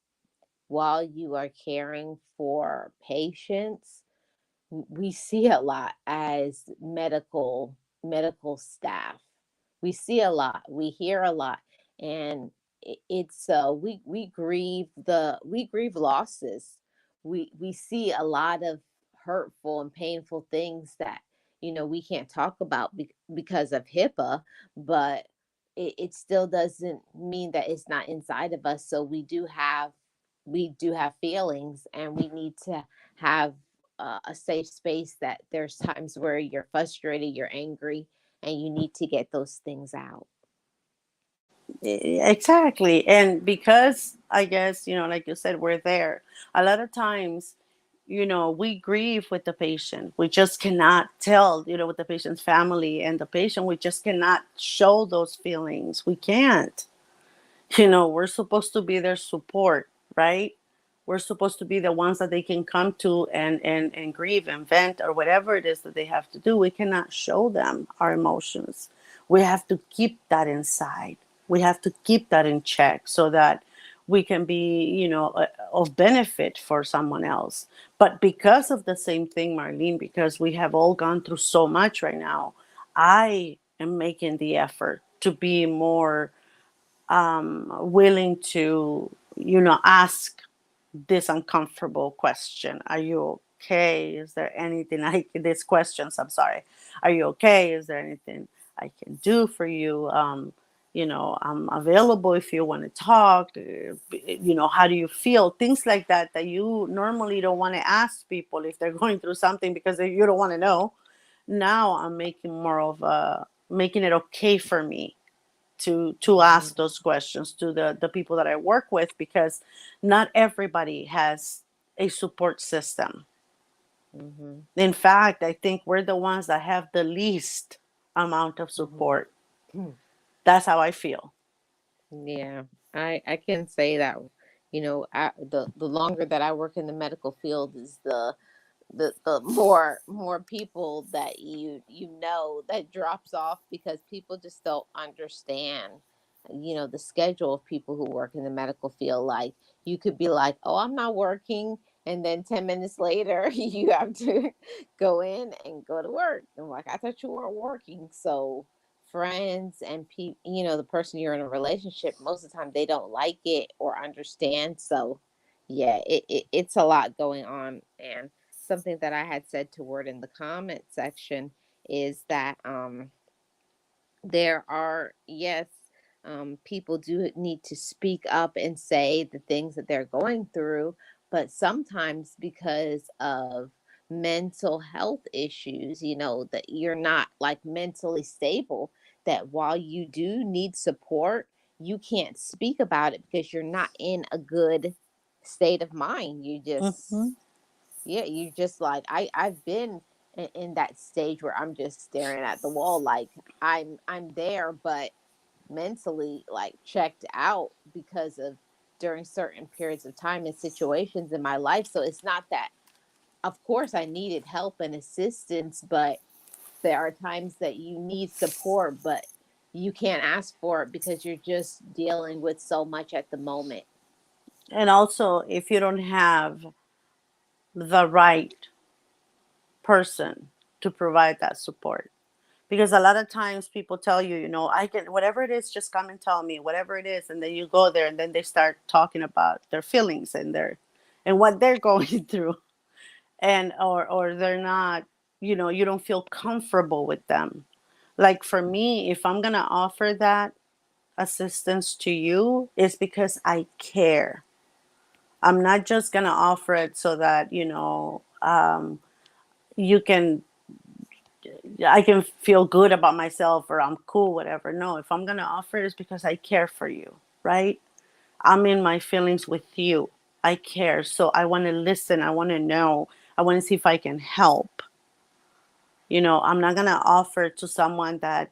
while you are caring for patients, we see a lot as medical staff. We see a lot, we hear a lot, and it's we grieve losses. We see a lot of hurtful and painful things that we can't talk about because of HIPAA, but it still doesn't mean that it's not inside of us. So we do have feelings, and we need to have a safe space, that there's times where you're frustrated, you're angry, and you need to get those things out. Exactly. And because I guess, like you said, we're there. A lot of times, we grieve with the patient. We just cannot tell, with the patient's family and the patient, we just cannot show those feelings. We can't. We're supposed to be their support, right? We're supposed to be the ones that they can come to and grieve and vent, or whatever it is that they have to do. We cannot show them our emotions. We have to keep that inside. We have to keep that in check, so that we can be, of benefit for someone else. But because of the same thing, Marlene, because we have all gone through so much right now, I am making the effort to be more willing to, ask this uncomfortable question. Are you okay? Is there anything these questions, I'm sorry. Are you okay? Is there anything I can do for you? I'm available if you want to talk. How do you feel? Things like that, that you normally don't want to ask people if they're going through something, because you don't want to know. Now I'm making it okay for me to Hmm. ask those questions to the people that I work with, because not everybody has a support system. Hmm. In fact, I think we're the ones that have the least amount of support. Hmm. That's how I feel. Yeah, I can say that. The longer that I work in the medical field, is the more people that that drops off, because people just don't understand the schedule of people who work in the medical field. Like, you could be like, oh, I'm not working, and then 10 minutes later you have to go in and go to work, and like, I thought you weren't working. So friends and people, the person you're in a relationship, most of the time they don't like it or understand. So yeah, it's a lot going on. And something that I had said toward in the comment section is that there are, yes, people do need to speak up and say the things that they're going through, but sometimes because of mental health issues, that you're not like mentally stable, that while you do need support, you can't speak about it because you're not in a good state of mind. You Mm-hmm. just, yeah, you just like, I've been in that stage where I'm just staring at the wall, like I'm there, but mentally like checked out because of during certain periods of time and situations in my life. So it's not that, of course I needed help and assistance, but there are times that you need support, but you can't ask for it because you're just dealing with so much at the moment. And also, if you don't have the right person to provide that support, because a lot of times people tell you, I can, whatever it is, just come and tell me whatever it is, and then you go there and then they start talking about their feelings and what they're going through, and or they're not, you don't feel comfortable with them. Like for me, if I'm gonna offer that assistance to you, it's because I care. I'm not just gonna offer it so that you can I can feel good about myself or I'm cool, whatever. No, if I'm gonna offer it, it's because I care for you, right? I'm in my feelings with you. I care, so I want to listen. I want to know. I want to see if I can help. I'm not gonna offer to someone that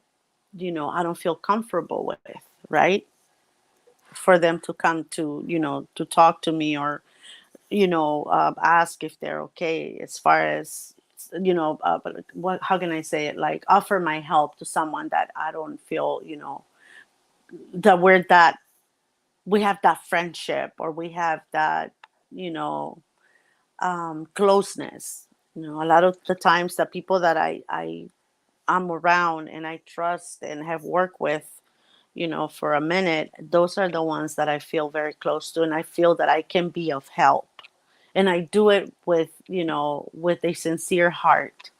I don't feel comfortable with, right? For them to come to talk to me, or ask if they're okay, as far as but what, how can I say it, like offer my help to someone that I don't feel, that we have that friendship, or we have that you know closeness. A lot of the times the people that I'm around and I trust and have worked with, for a minute, those are the ones that I feel very close to, and I feel that I can be of help. And I do it with, with a sincere heart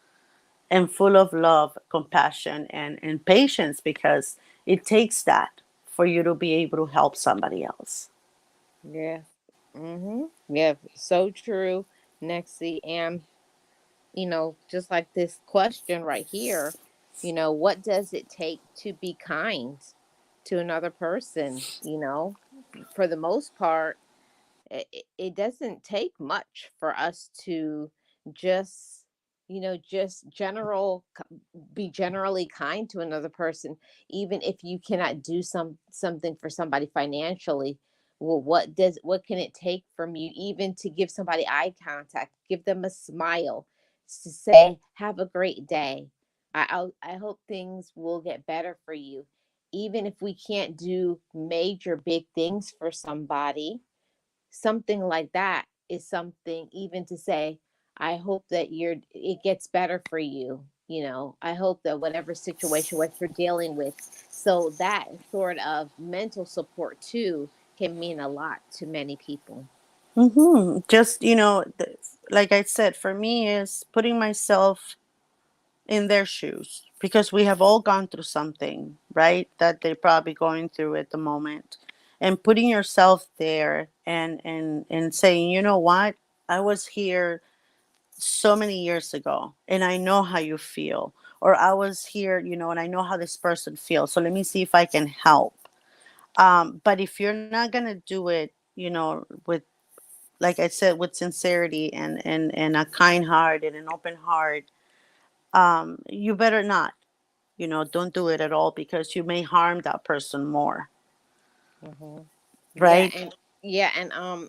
and full of love, compassion, and patience, because it takes that for you to be able to help somebody else. Yeah. Yeah, so true, Nexie. And just like this question right here, what does it take to be kind to another person? For the most part, it doesn't take much for us to just just be generally kind to another person, even if you cannot do something for somebody financially. Well, what can it take from you even to give somebody eye contact, give them a smile, to say have a great day, I hope things will get better for you. Even if we can't do major big things for somebody, something like that is something, even to say I hope that it gets better for you. I hope that whatever situation what you're dealing with, so that sort of mental support too can mean a lot to many people. Just, like I said, for me is putting myself in their shoes, because we have all gone through something, right? That they're probably going through at the moment. And putting yourself there, and saying, you know what? I was here so many years ago and I know how you feel. Or I was here, and I know how this person feels. So let me see if I can help. But if you're not going to do it, with, like I said, with sincerity and a kind heart and an open heart, you better not. Don't do it at all, because you may harm that person more, Hmm. Yeah, right?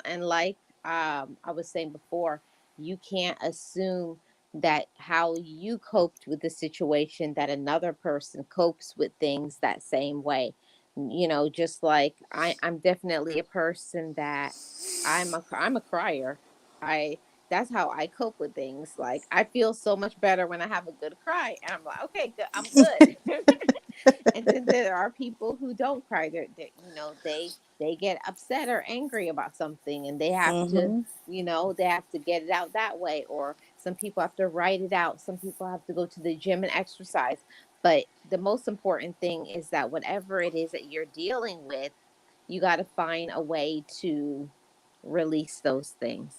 and like I was saying before, you can't assume that how you coped with the situation that another person copes with things that same way. Just like I'm definitely a person that I'm a crier. I That's how I cope with things. Like I feel so much better when I have a good cry, and I'm like, okay, good, I'm good. And then there are people who don't cry. They get upset or angry about something, and they have to, Mm-hmm. they have to get it out that way. Or some people have to write it out. Some people have to go to the gym and exercise. But the most important thing is that whatever it is that you're dealing with, you got to find a way to release those things.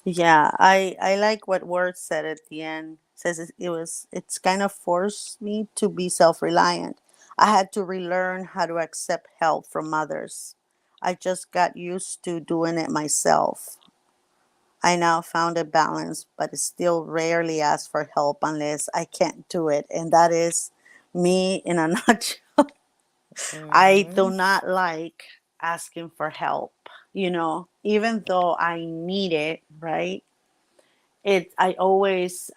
Yeah, I like what Word said at the end. Says it's kind of forced me to be self-reliant. I had to relearn how to accept help from others. I just got used to doing it myself. I now found a balance, but still rarely ask for help unless I can't do it. And that is me in a nutshell. I do Hmm. not like asking for help, even though I need it, right? I always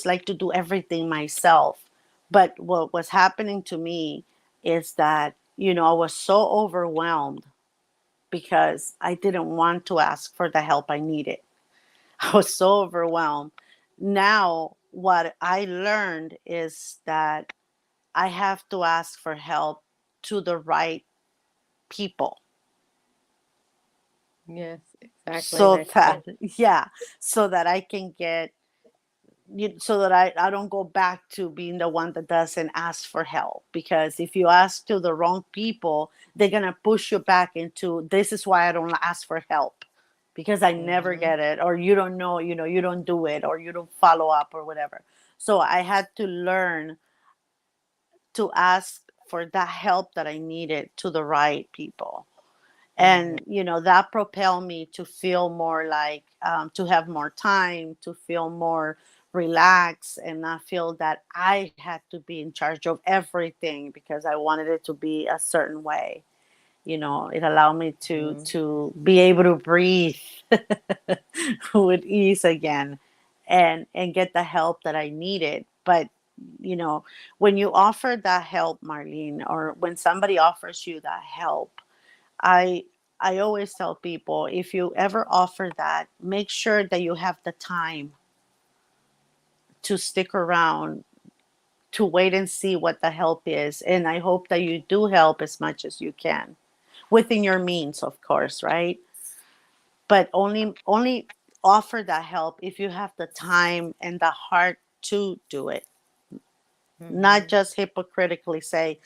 like to do everything myself. But what was happening to me is that, I was so overwhelmed because I didn't want to ask for the help I needed. I was so overwhelmed. Now, what I learned is that I have to ask for help to the right people. Yes, exactly. So Next that, thing. yeah, so that I can get, so that I don't go back to being the one that doesn't ask for help. Because if you ask to the wrong people, they're going to push you back into, this is why I don't ask for help, because I never Hmm. get it, or you don't know, you don't do it, or you don't follow up, or whatever. So I had to learn to ask for that help that I needed to the right people. Hmm. And that propelled me to feel more like, to have more time, to feel more relaxed, and not feel that I had to be in charge of everything because I wanted it to be a certain way. It allowed me to Hmm. be able to breathe with ease again, and get the help that I needed. But you know when you offer that help, Marlene, or when somebody offers you that help, I I always tell people, if you ever offer that, make sure that you have the time to stick around, to wait and see what the help is. And I hope that you do help as much as you can, within your means, of course, right? But only offer that help if you have the time and the heart to do it. Not Hmm. just hypocritically say,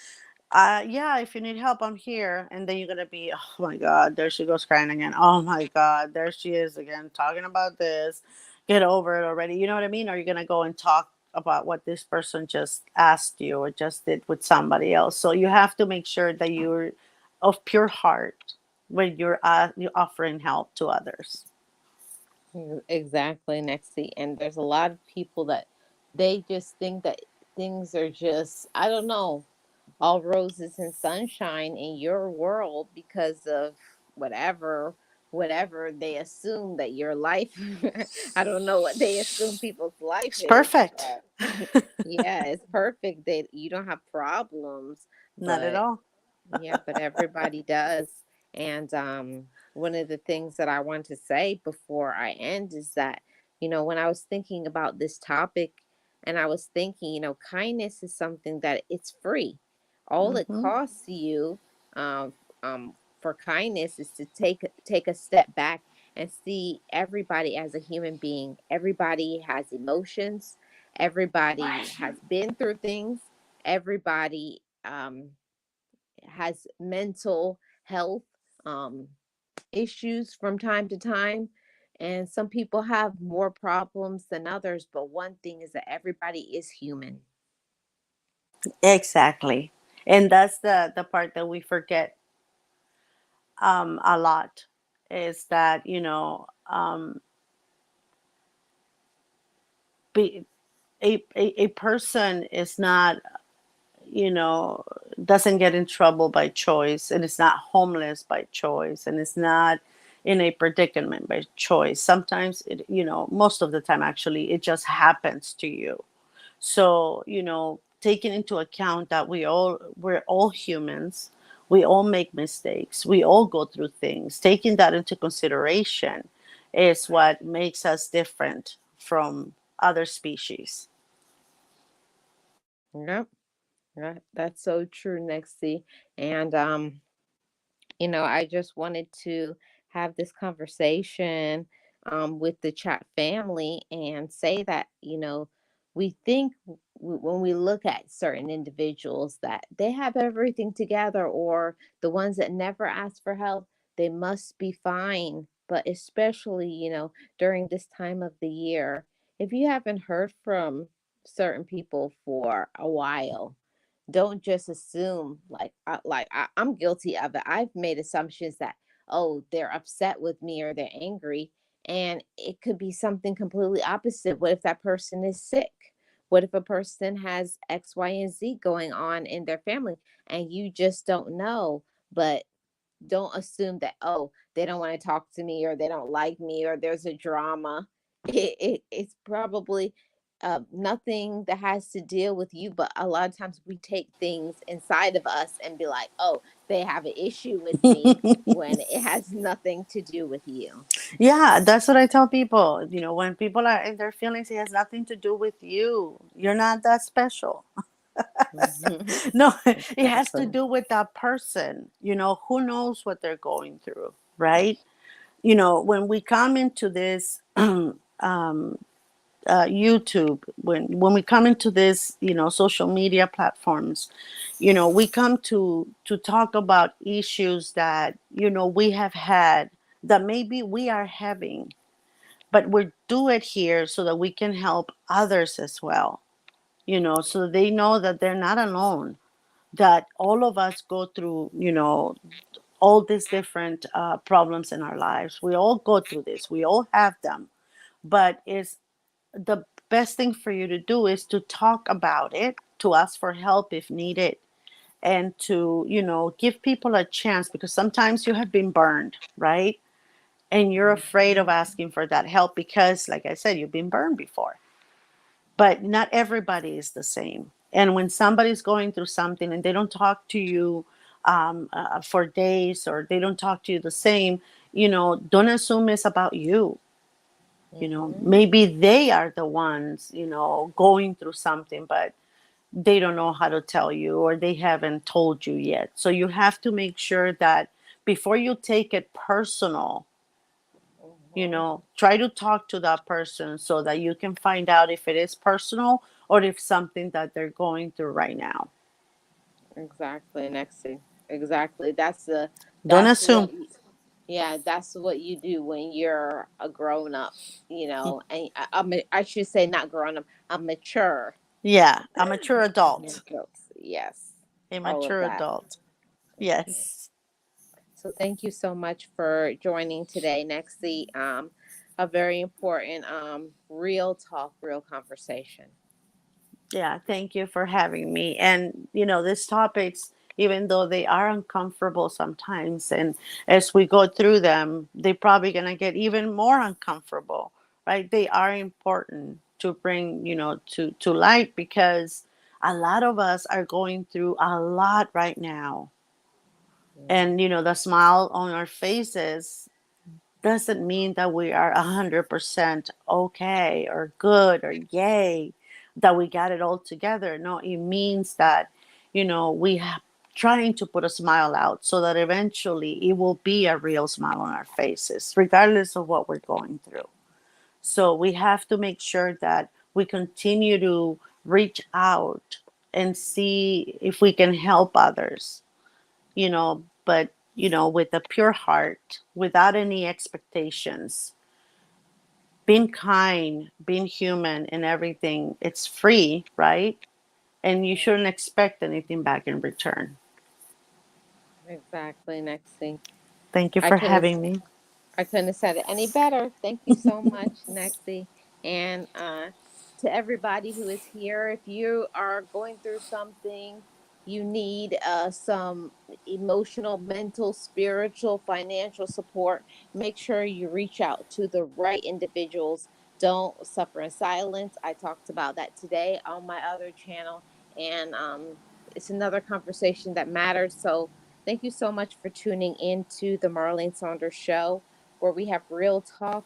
yeah, if you need help, I'm here. And then you're going to be, oh my God, there she goes crying again. Oh my God, there she is again talking about this. Get over it already. You know what I mean? Or you're going to go and talk about what this person just asked you or just did with somebody else. So you have to make sure that you're of pure heart when you're offering help to others. Exactly, Nexie. And there's a lot of people that they just think that things are just, I don't know, all roses and sunshine in your world because of whatever whatever they assume that your life. I don't know what they assume people's life It's is, perfect. but yeah, it's perfect that you don't have problems, Not at but all. yeah, but everybody does. And one of the things that I want to say before I end is that, when I was thinking about this topic, and I was thinking, kindness is something that it's free. All it Hmm. costs you um, for kindness is to take a step back and see everybody as a human being. Everybody has emotions. Everybody has been through things. Everybody has mental health um, issues from time to time. And some people have more problems than others. But one thing is that everybody is human. Exactly. And that's the part that we forget a lot, is that be, a person is not, you know doesn't get in trouble by choice, and it's not homeless by choice, and it's not in a predicament by choice. Sometimes most of the time, actually, it just happens to you. So, taking into account that we're all humans, we all make mistakes, we all go through things. Taking that into consideration is what makes us different from other species. Yep. Right. That's so true, Nexie. And I just wanted to have this conversation with the chat family and say that, we think when we look at certain individuals that they have everything together, or the ones that never ask for help, they must be fine. But especially, during this time of the year, if you haven't heard from certain people for a while, don't just assume, I'm guilty of it. I've made assumptions that, oh, they're upset with me or they're angry, and it could be something completely opposite. What if that person is sick? What if a person has X, Y, and Z going on in their family and you just don't know? But don't assume that, oh, they don't want to talk to me, or they don't like me, or there's a drama. It's probably nothing that has to deal with you, but a lot of times we take things inside of us and be like, oh, they have an issue with me, when it has nothing to do with you. Yeah, that's what I tell people. When people are in their feelings, it has nothing to do with you. You're not that special. No, it has to Exactly. do with that person. Who knows what they're going through, right? When we come into this YouTube, when we come into this, social media platforms, we come to talk about issues that we have had, that maybe we are having, but we do it here so that we can help others as well. So they know that they're not alone. That all of us go through, all these different problems in our lives. We all go through this. We all have them, but it's the best thing for you to do is to talk about it, to ask for help if needed, and to, give people a chance, because sometimes you have been burned, right? And you're afraid of asking for that help because, like I said, you've been burned before. But not everybody is the same. And when somebody's going through something and they don't talk to you for days, or they don't talk to you the same, don't assume it's about you. Hmm. Maybe they are the ones, going through something, but they don't know how to tell you, or they haven't told you yet. So you have to make sure that before you take it personal, Hmm. try to talk to that person so that you can find out if it is personal or if something that they're going through right now. Exactly, Nexi. Exactly. Don't That's assume. what yeah, that's what you do when you're a grown up, and I should say not grown up, a mature Yeah, a mature adult. adults. Yes. A All of mature that. adult. Mhm. Yes. So thank you so much for joining today, Nexi. A very important real talk, real conversation. Yeah, thank you for having me. And, these topics, even though they are uncomfortable sometimes, and as we go through them, they're probably going to get even more uncomfortable, right? They are important to bring, to light, because a lot of us are going through a lot right now. And, the smile on our faces doesn't mean that we are 100% okay or good or yay, that we got it all together. No, it means that, we have trying to put a smile out so that eventually it will be a real smile on our faces, regardless of what we're going through. So we have to make sure that we continue to reach out and see if we can help others, but, with a pure heart, without any expectations, being kind, being human, and everything. It's free, right? And you shouldn't expect anything back in return. Exactly, Nexi. Thank you I for couldn't having me. I couldn't have said it any better. Thank you so much, Nexi. And to everybody who is here, if you are going through something, you need some emotional, mental, spiritual, financial support, make sure you reach out to the right individuals. Don't suffer in silence. I talked about that today on my other channel. And it's another conversation that matters. So thank you so much for tuning in to the Marlene Saunders Show, where we have real talk,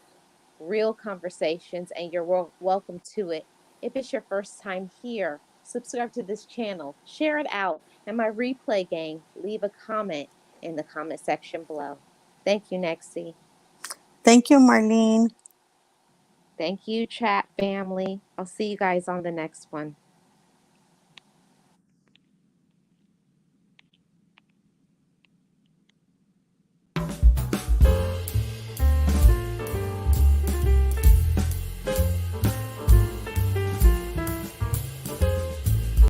real conversations, and you're welcome to it. If it's your first time here, subscribe to this channel, share it out, and my replay gang, leave a comment in the comment section below. Thank you, Nexi. Thank you, Marlene. Thank you, chat family. I'll see you guys on the next one.